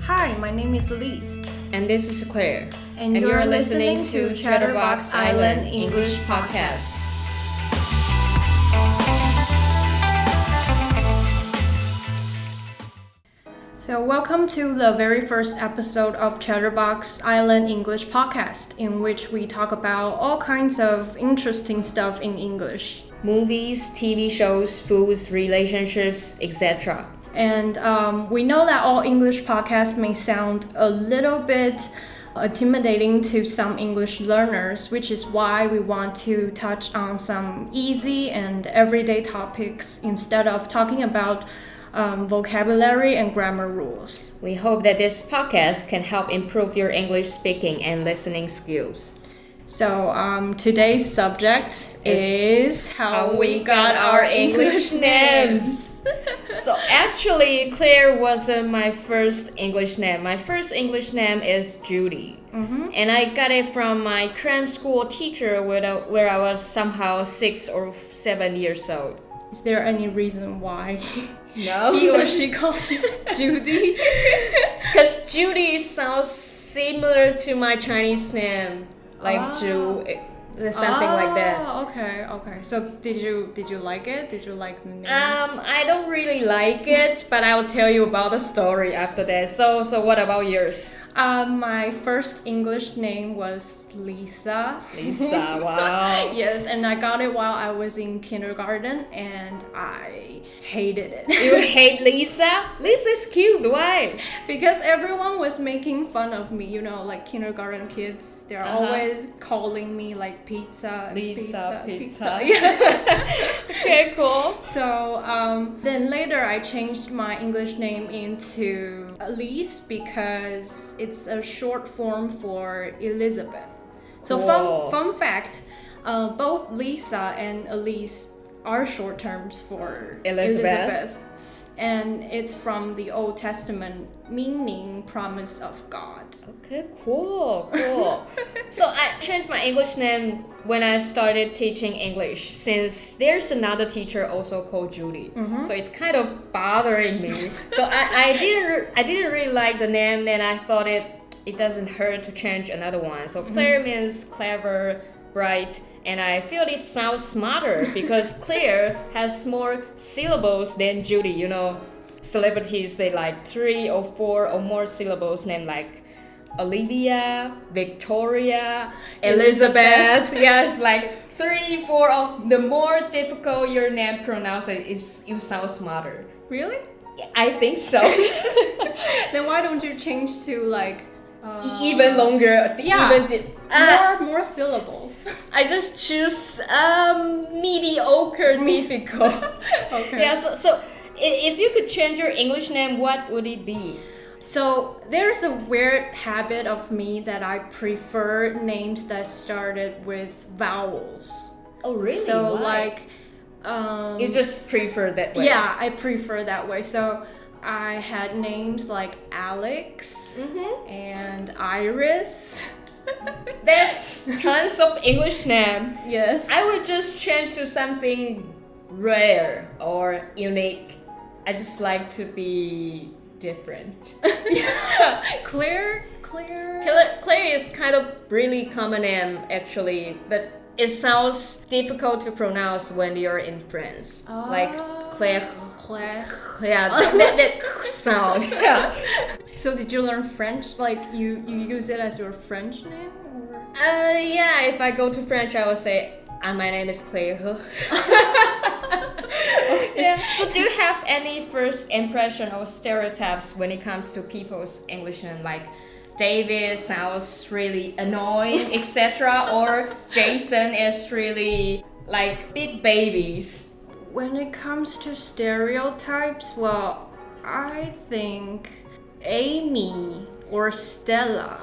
Hi, my name is Lise. And this is Claire. And you're listening to Chatterbox Island English Podcast. So welcome to the very first episode of Chatterbox Island English Podcast, in which we talk about all kinds of interesting stuff in English. Movies, TV shows, foods, relationships, etc. And we know that all English podcasts may sound a little bit intimidating to some English learners, which is why we want to touch on some easy and everyday topics instead of talking about vocabulary and grammar rules. We hope that this podcast can help improve your English speaking and listening skills. So today's subject is how we got our English names. So actually, Claire wasn't my first English name. My first English name is Judy. Mm-hmm. And I got it from my cram school teacher where I was somehow 6 or 7 years old. Is there any reason why no. he or she called you Judy? Because Judy sounds similar to my Chinese name. Like Ju, something like that. Okay. So did you like it? Did you like the name? I don't really like it, but I will tell you about the story after that. So what about yours? My first English name was Lisa. Lisa, wow. Yes, and I got it while I was in kindergarten, and I hated it. You hate Lisa? Lisa's cute, why? Because everyone was making fun of me, you know, like kindergarten kids. They're always calling me like pizza. Lisa, pizza. Yeah. Okay, cool. So then later I changed my English name into Elise because it's a short form for Elizabeth. So fun fact, both Lisa and Elise are short terms for Elizabeth. And it's from the Old Testament, meaning promise of God. Okay, cool. So I changed my English name when I started teaching English, since there's another teacher also called Judy. Mm-hmm. So it's kind of bothering me. So I didn't really like the name, and I thought it doesn't hurt to change another one. So Claire means clever, bright, and I feel it sounds smarter because Claire has more syllables than Judy. You know, celebrities, they like 3 or 4 or more syllables, named like Olivia, Victoria, Elizabeth. Yes, like 3, 4. The more difficult your name pronounced, you sound smarter. Really? I think so. Then why don't you change to like even longer? More syllables. I just choose mediocre, difficult. Okay. Yeah. So if you could change your English name, what would it be? So there's a weird habit of me that I prefer names that started with vowels. Oh, really? So why? like, you just prefer that way. Yeah, I prefer that way. So I had names like Alex and Iris. That's tons of English name. Yes. I would just change to something rare or unique. I just like to be different. Claire is kind of really common name actually, but it sounds difficult to pronounce when you're in France. Like Claire. Yeah, that sound. Yeah. So did you learn French? Like you use it as your French name? Or? Yeah, if I go to French, I will say, my name is Claire. Yeah. So do you have any first impression or stereotypes when it comes to people's English name? Like David sounds really annoying, etc. Or Jason is really like big babies. When it comes to stereotypes, well, I think Amy or Stella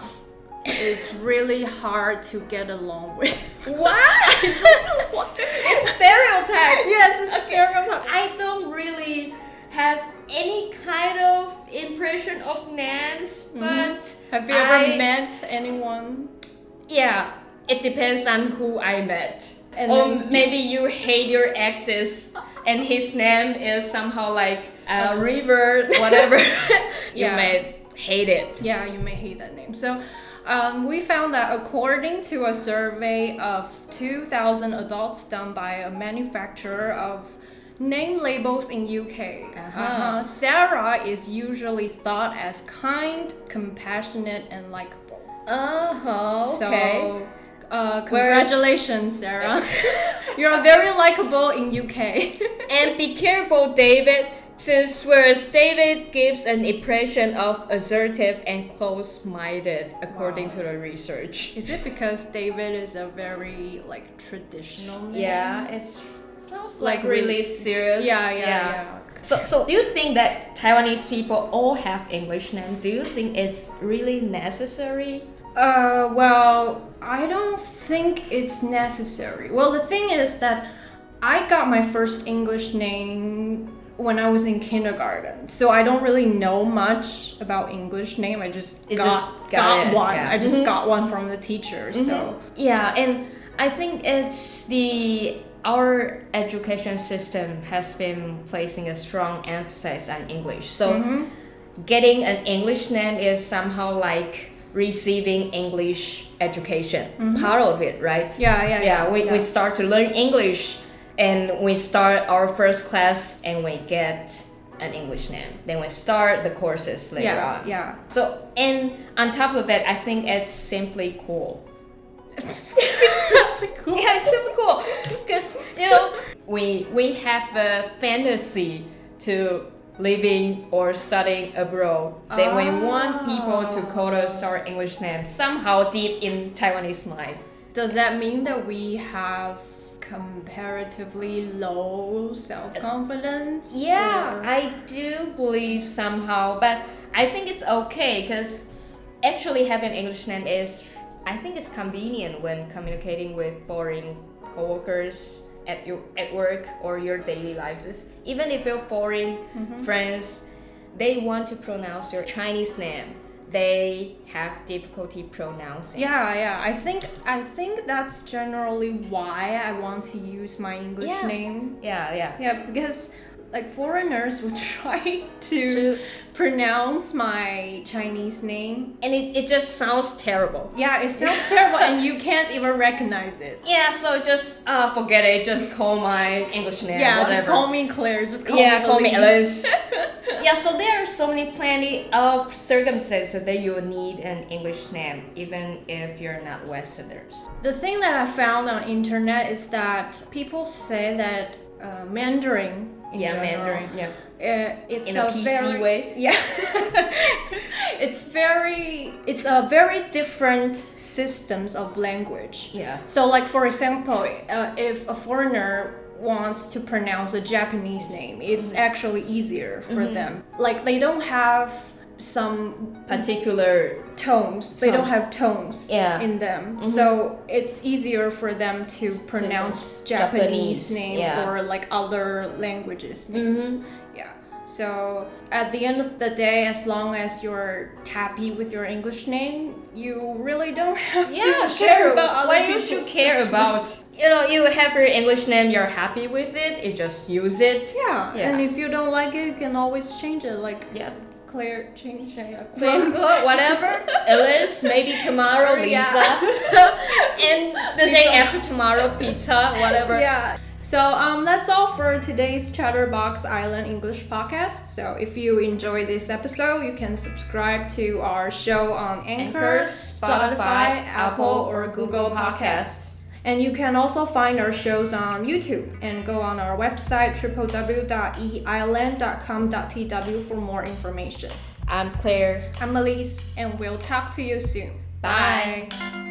is really hard to get along with. What? It's stereotype. Yes, it's a stereotype. I don't really have any kind of impression of names, but have you ever met anyone? Yeah, it depends on who I met. And or maybe you hate your exes and his name is somehow like River, whatever you made. hate it. Yeah, you may hate that name. So we found that according to a survey of 2,000 adults done by a manufacturer of name labels in UK, Sarah is usually thought as kind, compassionate, and likable. Okay. So, congratulations, Sarah. You're very likable in UK. And be careful, David, since whereas David gives an impression of assertive and close-minded, according to the research. Is it because David is a very traditional name? Yeah, it sounds like really serious. Yeah. So do you think that Taiwanese people all have English names? Do you think it's really necessary? Well, I don't think it's necessary. Well, the thing is that I got my first English name when I was in kindergarten, so I don't really know much about English name. I just got one. Yeah. I just got one from the teacher. So yeah, and I think it's our education system has been placing a strong emphasis on English. So getting an English name is somehow like receiving English education, part of it, right? Yeah. We start to learn English, and we start our first class, and we get an English name. Then we start the courses later on. Yeah. So, and on top of that, I think it's simply cool. Cool. Yeah, it's super cool because we have a fantasy to living or studying abroad. Then we want people to call us our English name somehow deep in Taiwanese mind. Does that mean that we have comparatively low self-confidence? Yeah, I do believe somehow, but I think it's okay because actually having English name I think it's convenient when communicating with foreign coworkers at work or your daily lives. Even if you're foreign friends, they want to pronounce your Chinese name. They have difficulty pronouncing. Yeah. I think that's generally why I want to use my English name. Yeah. Because foreigners will try to pronounce my Chinese name, and it just sounds terrible. Yeah, it sounds terrible, and you can't even recognize it. Yeah, so just forget it. Just call my English name. Yeah, whatever. Just call me Claire. Just call me Alice. Yeah, so there are so plenty of circumstances that you need an English name, even if you're not Westerners. The thing that I found on internet is that people say that Mandarin. Mandarin. Yeah. It's in a PC way. Yeah. It's a very different systems of language. Yeah. So for example, if a foreigner wants to pronounce a Japanese name, it's actually easier for them. They don't have some particular tones. They don't have tones in them. So it's easier for them to pronounce Japanese name or other languages names. Yeah. So at the end of the day, as long as you're happy with your English name, you really don't have to care about other Why people's you should care about? You have your English name, you're happy with it, you just use it. Yeah. And if you don't like it, you can always change it. Claire, change it. Whatever. Alice, maybe tomorrow, Lisa. And the day after tomorrow, pizza, whatever. Yeah. So that's all for today's Chatterbox Island English podcast. So if you enjoyed this episode, you can subscribe to our show on Anchor, Spotify, Apple, or Google Podcasts. And you can also find our shows on YouTube and go on our website www.eisland.com.tw for more information. I'm Claire. I'm Elise, and we'll talk to you soon. Bye. Bye.